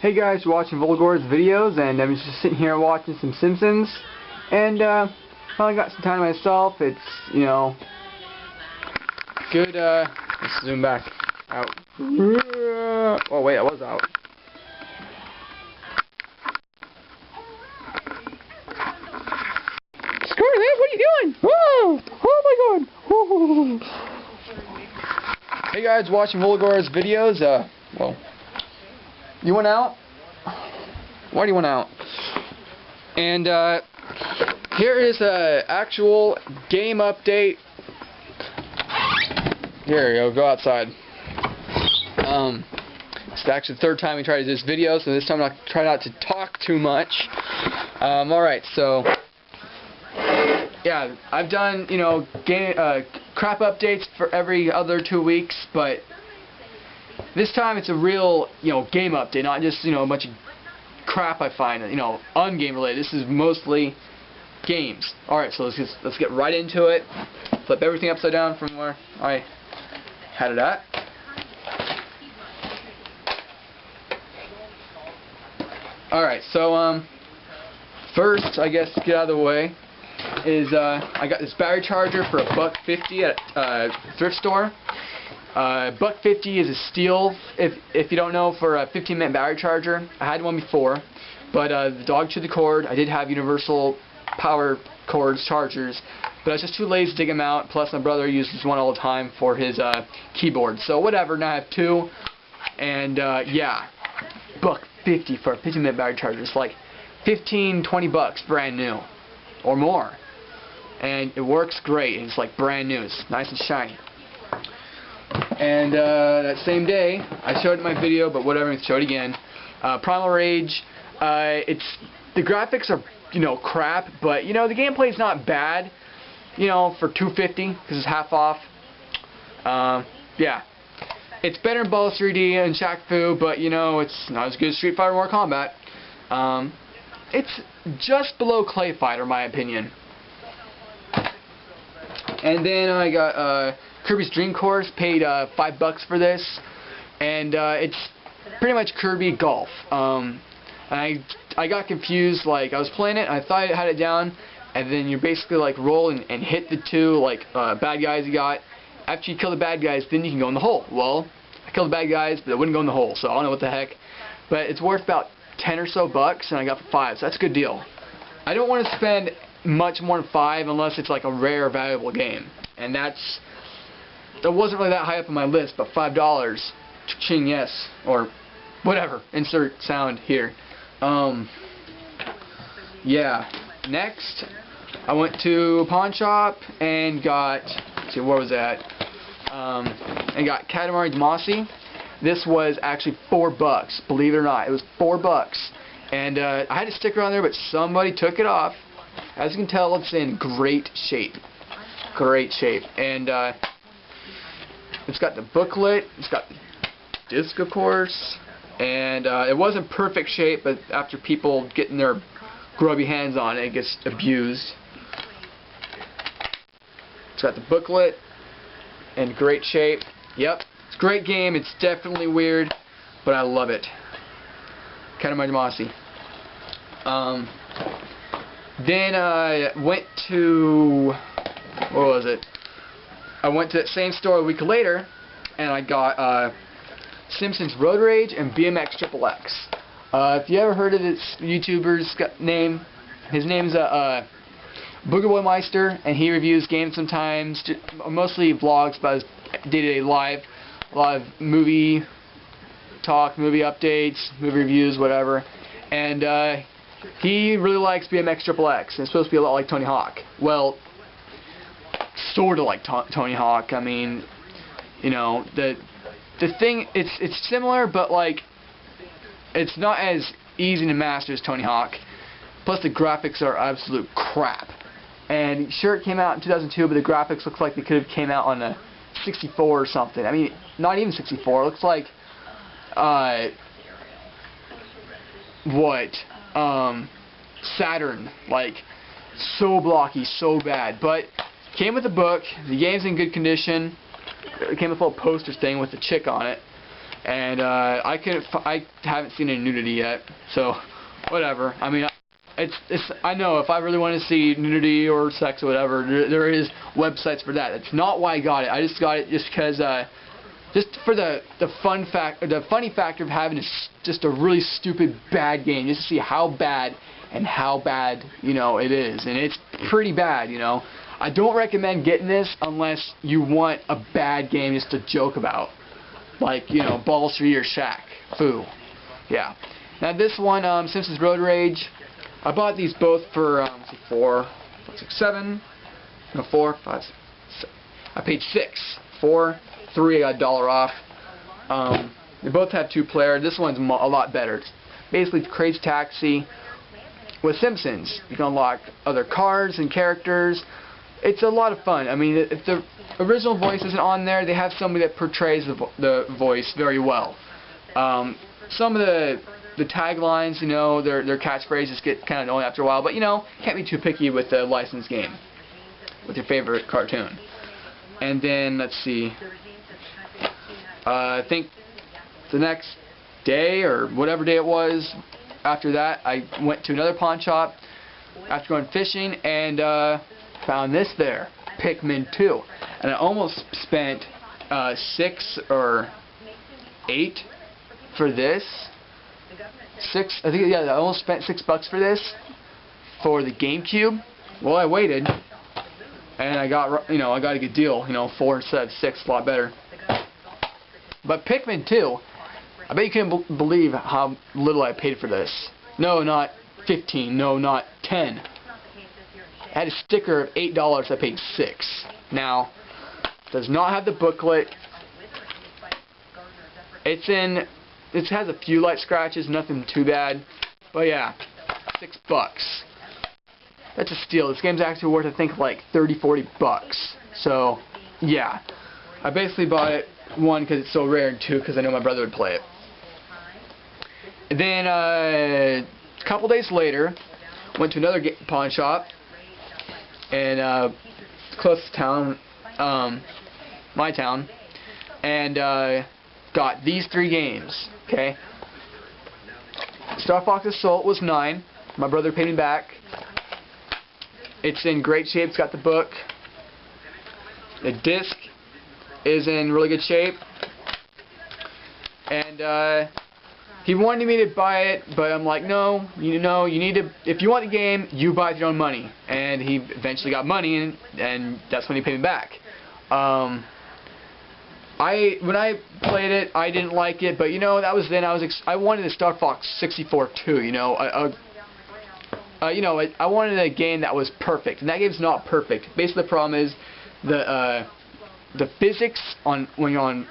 Hey guys, you're watching Volgor's videos, and I'm just sitting here watching some Simpsons, and well, I got some time to myself. It's, you know, good. Let's zoom back out. Oh wait, I was out. Scarlet, what are you doing? Whoa! Oh my God! Whoa. Hey guys, watching Volgor's videos. Well. You went out? Why do you went out? And here is a actual game update. Here you go outside. It's actually the third time we tried to do this video, so this time I'll try not to talk too much. Alright, so yeah, I've done, you know, game crap updates for every other 2 weeks, but this time it's a real, you know, game update, not just, you know, a bunch of crap I find, you know, ungame related. This is mostly games. Alright, so let's get right into it. Flip everything upside down from where I had it at. Alright, so first, I guess, to get out of the way is I got this battery charger for $1.50 at a thrift store. $1.50 is a steal, if you don't know, for a 15-minute battery charger. I had one before, but the dog chewed the cord. I did have universal power cords, chargers, but I was just too lazy to dig them out. Plus, my brother uses one all the time for his keyboard. So whatever. Now I have two, and yeah, $1.50 for a 15-minute battery charger. It's like 15, 20 bucks, brand new, or more, and it works great. It's like brand new. It's nice and shiny. And that same day, I showed it in my video, but whatever, let's show it again. Primal Rage, the graphics are, you know, crap, but, you know, the gameplay is not bad, you know, for $2.50, because it's half off. Yeah. It's better than Ball 3D and Shaq Fu, but, you know, it's not as good as Street Fighter Mortal Kombat. It's just below Clay Fighter, in my opinion. And then I got, Kirby's Dream Course, paid $5 for this, and it's pretty much Kirby Golf. I got confused. Like, I was playing it, and I thought I had it down, and then you basically like roll and hit the two like bad guys you got. After you kill the bad guys, then you can go in the hole. Well, I killed the bad guys, but I wouldn't go in the hole, so I don't know what the heck. But it's worth about 10 or so bucks, and I got it for $5, so that's a good deal. I don't want to spend much more than $5 unless it's like a rare, valuable game, and that wasn't really that high up on my list, but $5, ching yes, or whatever, insert sound here. Yeah, next, I went to a pawn shop and got, let's see, where was that, and got Katamari Damacy. This was actually $4, believe it or not, it was $4, and I had a sticker on there, but somebody took it off. As you can tell, it's in great shape, and it's got the booklet, it's got the disc, of course, and it wasn't perfect shape, but after people getting their grubby hands on it, it gets abused. It's got the booklet in great shape. Yep, it's a great game. It's definitely weird, but I love it. Katamari Damacy. Then I went to, what was it? I went to that same store a week later, and I got Simpsons Road Rage and BMX XXX. If you ever heard of this YouTuber's name, his name's Booger Boy Meister, and he reviews games sometimes, mostly vlogs about his day-to-day life, a lot of movie talk, movie updates, movie reviews, whatever. And he really likes BMX XXX, and it's supposed to be a lot like Tony Hawk. Well, sort of like Tony Hawk. I mean, you know, the thing, it's similar, but like it's not as easy to master as Tony Hawk. Plus the graphics are absolute crap. And sure, it came out in 2002, but the graphics look like they could have came out on a 64 or something. I mean, not even 64. It looks like Saturn, like so blocky, so bad. But came with a book. The game's in good condition. It came with a little poster thing with a chick on it. and I haven't seen any nudity yet, so whatever. I mean, I know if I really want to see nudity or sex or whatever, there is websites for that. That's not why I got it. I just got it just because, just for the funny factor of having just a really stupid bad game, just to see how bad you know it is, and it's pretty bad, you know. I don't recommend getting this unless you want a bad game just to joke about, like, you know, Balls 3 or Shaq. Foo. Yeah. Now this one, Simpsons Road Rage. I bought these both for 4, 6, 7, no 4, 5, 6. I paid 6. 4, 3 I got $1 off. They both have 2-player. This one's a lot better. It's basically Crazy Taxi with Simpsons. You can unlock other cars and characters. It's a lot of fun. I mean, if the original voice isn't on there, they have somebody that portrays the voice very well. Some of the taglines, you know, their catchphrases get kind of annoying after a while, but you know, can't be too picky with a licensed game with your favorite cartoon. And then let's see, I think the next day or whatever day it was after that, I went to another pawn shop after going fishing and found this there, Pikmin 2, and I almost spent 6 or 8 for this. 6, I think, yeah, I almost spent $6 for this for the GameCube. Well, I waited, and I got, you know, I got a good deal. You know, 4 instead of 6, a lot better. But Pikmin 2, I bet you couldn't believe how little I paid for this. No, not 15. No, not 10. I had a sticker of $8. I paid 6. Now, does not have the booklet. It has a few light scratches, nothing too bad. But yeah, $6. That's a steal. This game's actually worth, I think, like 30, 40 bucks. So, yeah. I basically bought it, 1, because it's so rare, and 2, because I know my brother would play it. And then, a couple days later, went to another pawn shop, and close to town, my town, and got these 3 games. Okay. Star Fox Assault was $9. My brother paid me back. It's in great shape. It's got the book. The disc is in really good shape. And he wanted me to buy it, but I'm like, no, you know, you need to, if you want the game, you buy it with your own money. And he eventually got money, and that's when he paid me back. When I played it, I didn't like it, but you know, that was then. I wanted a Star Fox 64 too. You know, I wanted a game that was perfect, and that game's not perfect. Basically, the problem is the physics when you're on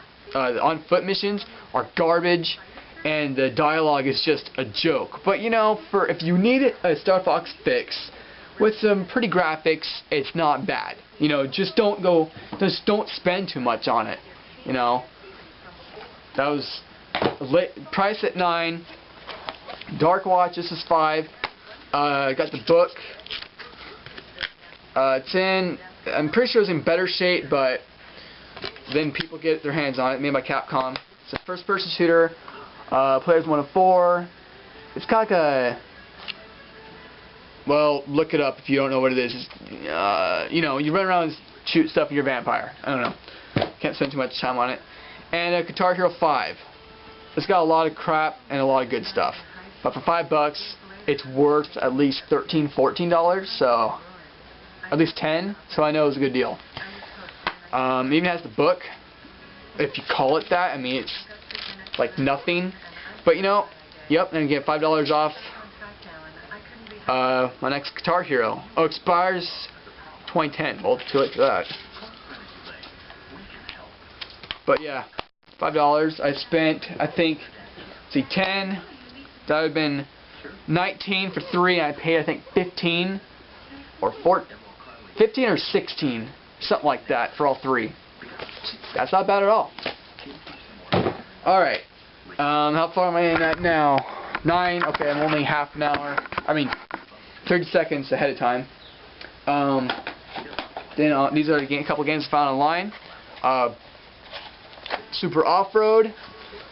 foot missions are garbage, and the dialogue is just a joke. But you know, if you need a Star Fox fix with some pretty graphics, it's not bad. You know, just don't spend too much on it. You know, that was price at $9. Dark Watch, this is $5. Got the book. It's in, I'm pretty sure it's in better shape, but then people get their hands on it. Made by Capcom. It's a first-person shooter. Players 1 of 4. It's kind of like a, well, look it up if you don't know what it is. It's, you know, you run around and shoot stuff and you're a vampire. I don't know. Can't spend too much time on it. And Guitar Hero 5. It's got a lot of crap and a lot of good stuff. But for $5, it's worth at least $13, $14. So, at least 10. So I know it was a good deal. It even has the book. If you call it that, I mean, it's like nothing. But you know, yep, and get $5 off my next Guitar Hero. Oh, it expires 2010. Well, too late for that. But yeah, $5. I spent, I think, see, 10. That would have been 19 for 3. And I paid, I think, 15 or 15 or 16, something like that for all 3. That's not bad at all. All right. How far am I in at now? 9. Okay, I'm only half an hour. I mean, 30 seconds ahead of time. Then these are a couple games I found online. Super Off-Road.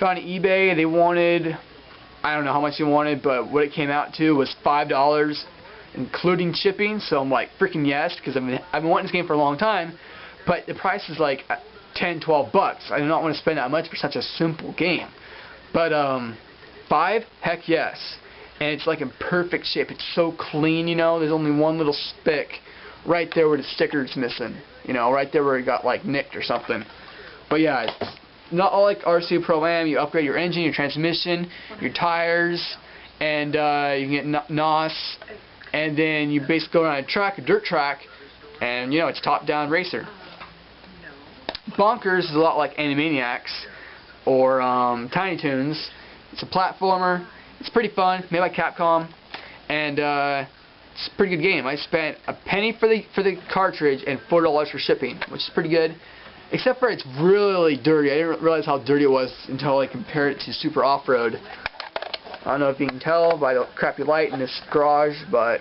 Found on eBay, they wanted, I don't know how much they wanted, but what it came out to was $5, including shipping. So I'm like, freaking yes, because I've been wanting this game for a long time, but the price is like 10, 12 bucks. I do not want to spend that much for such a simple game. But $5, heck yes. And it's like in perfect shape. It's so clean, you know. There's only one little spick right there where the sticker's missing, you know, right there where it got like nicked or something. But yeah, it's not all like RC Pro-Am. You upgrade your engine, your transmission, your tires, and you can get NOS, and then you basically go around a track, a dirt track, and you know, it's top-down racer. Bonkers is a lot like Animaniacs or Tiny Toons. It's a platformer. It's pretty fun, made by Capcom, and it's a pretty good game. I spent a penny for the cartridge and $4 for shipping, which is pretty good. Except for it's really dirty. I didn't realize how dirty it was until I compared it to Super Off-Road. I don't know if you can tell by the crappy light in this garage, but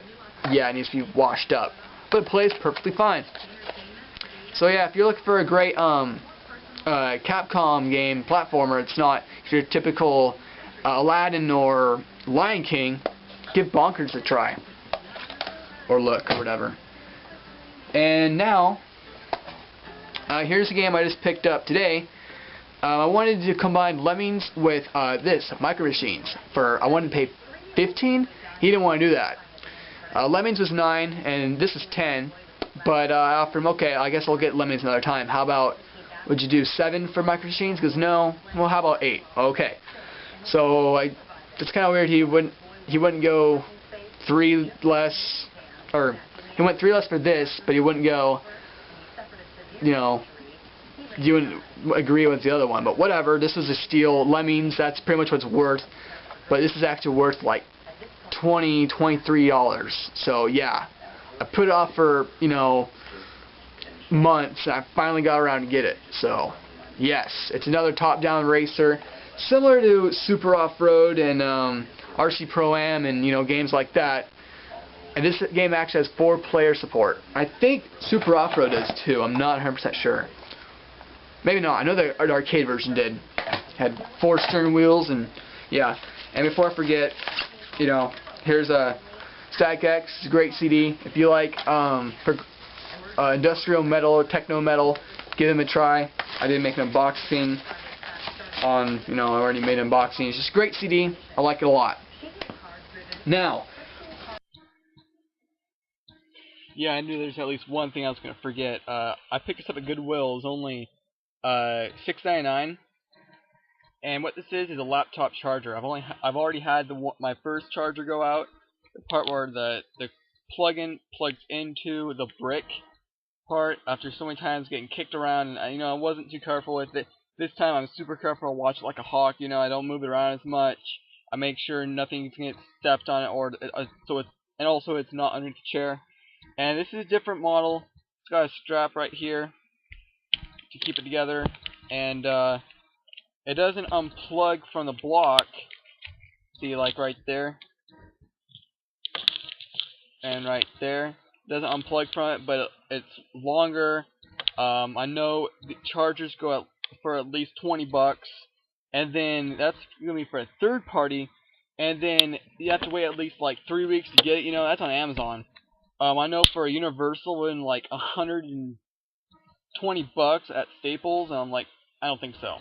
yeah, it needs to be washed up. But it plays perfectly fine. So yeah, if you're looking for a great Capcom game, platformer, it's not your typical Aladdin or Lion King, give Bonkers a try. Or look, or whatever. And now, here's a game I just picked up today. I wanted to combine Lemmings with this, Micro Machines. I wanted to pay $15. He didn't want to do that. Lemmings was $9, and this is $10. But I offered him, okay, I guess I'll get Lemmings another time. How about, would you do $7 for Micro Machines? He goes, no. Well, how about $8? Okay. So it's kind of weird. He wouldn't go 3 less, or he went 3 less for this, but he wouldn't go, you know, you wouldn't agree with the other one. But whatever. This was a steal. Lemmings, that's pretty much what it's worth. But this is actually worth like $20, $23. So yeah, I put it off for, you know, months, and I finally got around to get it. So yes, it's another top-down racer, similar to Super Off-Road and RC Pro-Am and, you know, games like that. And this game actually has 4-player support. I think Super Off-Road does too. I'm not 100% sure. Maybe not. I know the arcade version did. Had 4 steering wheels, and yeah. And before I forget, you know, here's a Static X. It's a great CD. If you like industrial metal or techno metal, give them a try. I did make an unboxing on, you know, I already made an unboxing. It's just a great CD. I like it a lot. Now, yeah, I knew there's at least one thing I was going to forget. I picked this up at Goodwill. It was only $6.99. And what this is a laptop charger. I've already had my first charger go out. The part where the plug-in plugs into the brick part after so many times getting kicked around, and you know, I wasn't too careful with it. This time I'm super careful. I watch it like a hawk. You know, I don't move it around as much. I make sure nothing can get stepped on it, or and also it's not underneath the chair. And this is a different model. It's got a strap right here to keep it together, and it doesn't unplug from the block. See, like right there and right there. It doesn't unplug from it, but it's longer. I know the chargers go out for at least 20 bucks, and then that's gonna be for a third party, and then you have to wait at least like 3 weeks to get it. You know, that's on Amazon. I know for a Universal in like 120 bucks at Staples, and I'm like, I don't think so.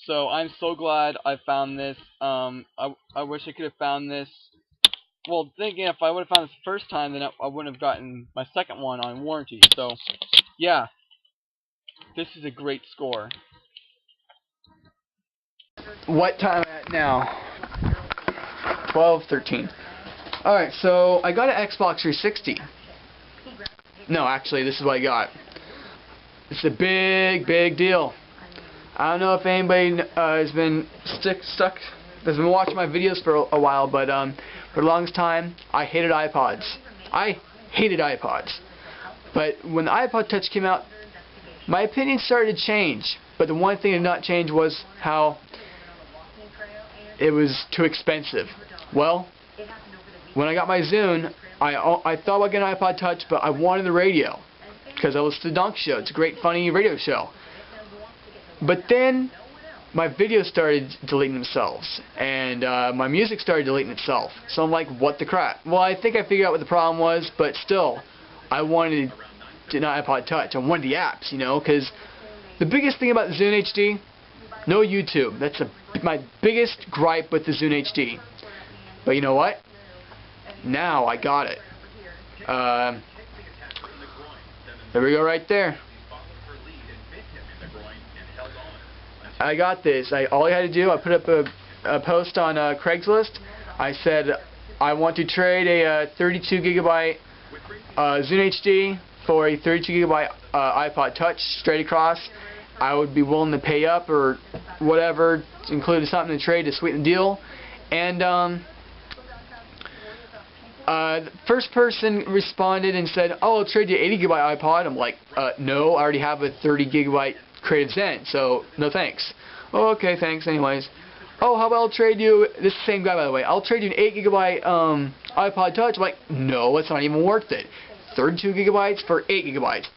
So I'm so glad I found this. I wish I could have found this. Well, then again, if I would have found this the first time, then I wouldn't have gotten my second one on warranty. So, yeah, this is a great score. What time at now? 12:13. Alright, so I got an Xbox 360. No, actually, this is what I got. It's a big, big deal. I don't know if anybody has been has been watching my videos for a while, but for the longest time, I hated iPods. I hated iPods. But when the iPod Touch came out, my opinion started to change. But the one thing that did not change was how it was too expensive. Well, when I got my Zune, I thought about getting an iPod Touch, but I wanted the radio because I listened to the Donkey Show. It's a great, funny radio show. But then my videos started deleting themselves, and my music started deleting itself. So I'm like, what the crap? Well, I think I figured out what the problem was, but still, I wanted an iPod Touch. I wanted the apps, you know, because the biggest thing about the Zune HD, no YouTube. That's my biggest gripe with the Zune HD. But you know what? Now I got it. There we go right there. I got this. All I had to do, I put up a post on Craigslist. I said I want to trade a 32 gigabyte Zune HD for a 32 gigabyte iPod Touch straight across. I would be willing to pay up or whatever, include something to trade to sweeten the deal. And the first person responded and said, "Oh, I'll trade you 80 gigabyte iPod." I'm like, no, I already have a 30 gigabyte Creative Zen, so no thanks. Oh, okay, thanks anyways. Oh, how about I'll trade you, this is the same guy by the way, I'll trade you an 8 gigabyte iPod Touch. I'm like, no, it's not even worth it. 32 gigabytes for 8 gigabytes.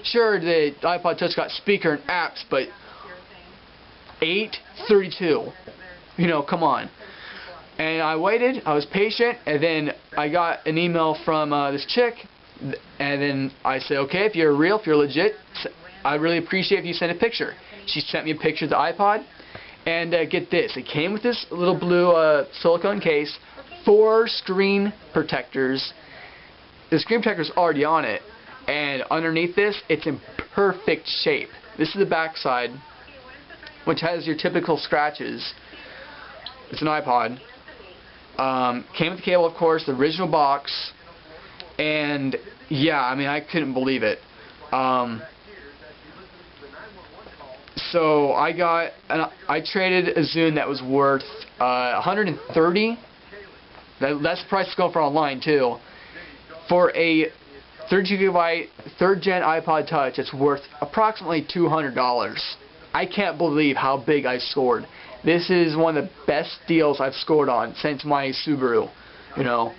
Sure, the iPod Touch got speaker and apps, but 32. You know, come on. And I waited, I was patient, and then I got an email from this chick, and then I said, okay, if you're real, if you're legit, I'd really appreciate if you send a picture. She sent me a picture of the iPod, and get this, it came with this little blue silicone case, 4 screen protectors. The screen protector's already on it, and underneath this, it's in perfect shape. This is the back side, which has your typical scratches. It's an iPod. Came with the cable, of course, the original box, and yeah, I mean, I couldn't believe it. So I traded a Zune that was worth $130. That's the price it's going for online too. For a 32 gigabyte 3rd gen iPod Touch, it's worth approximately $200. I can't believe how big I scored. This is one of the best deals I've scored on since my Subaru, you know.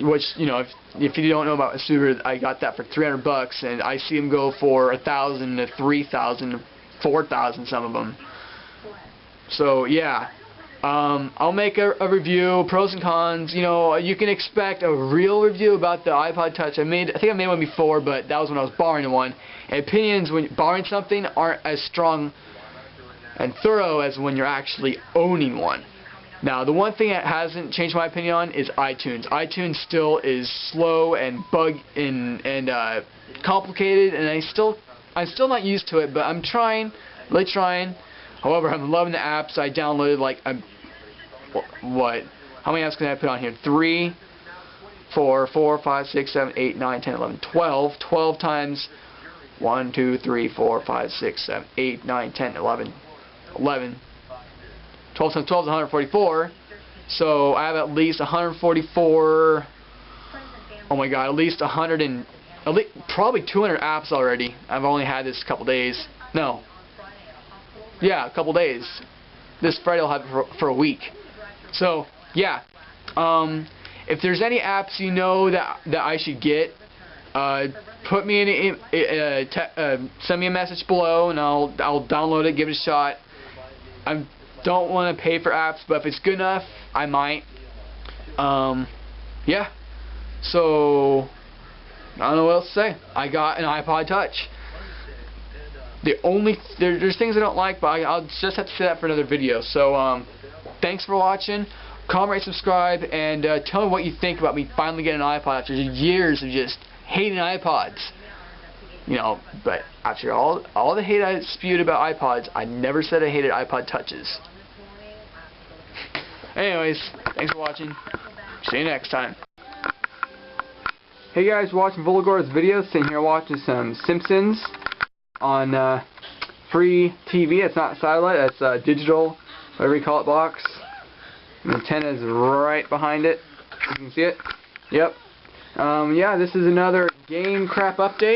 Which, you know, if you don't know about a Subaru, I got that for $300, and I see them go for $1,000 to $3,000, $4,000, some of them. So yeah, I'll make a review, pros and cons. You know, you can expect a real review about the iPod Touch. I think I made one before, but that was when I was borrowing one. And opinions when borrowing something aren't as strong and thorough as when you're actually owning one. Now, the one thing that hasn't changed my opinion on is iTunes. iTunes still is slow and complicated, and I'm still not used to it, but I'm trying, really trying. However, I'm loving the apps. I downloaded like what? How many apps can I put on here? 3, 4, 5, 6, 7, 8, 9, 10, 11, 12. 12 times 1, 2, 3, 4, 5, 6, 7, 8, 9, 10, 11. 12 times 12 is 144. So I have at least 144. Oh my God, at least probably 200 apps already. I've only had this a couple days. No. Yeah, a couple days. This Friday I'll have it for a week. So yeah. If there's any apps you know that I should get, put me in send me a message below, and I'll download it, give it a shot. I don't want to pay for apps, but if it's good enough, I might. Yeah. So I don't know what else to say. I got an iPod Touch. There's things I don't like, but I'll just have to say that for another video. So thanks for watching. Comment, rate, subscribe, and tell me what you think about me finally getting an iPod after years of just hating iPods. You know, but after all the hate I spewed about iPods, I never said I hated iPod Touches. Anyways, thanks for watching. See you next time. Hey guys, watching Volagor's video, sitting here watching some Simpsons on free TV. It's not satellite, it's digital, whatever you call it, box. The antenna is right behind it. You can see it. Yep. Yeah, this is another game crap update.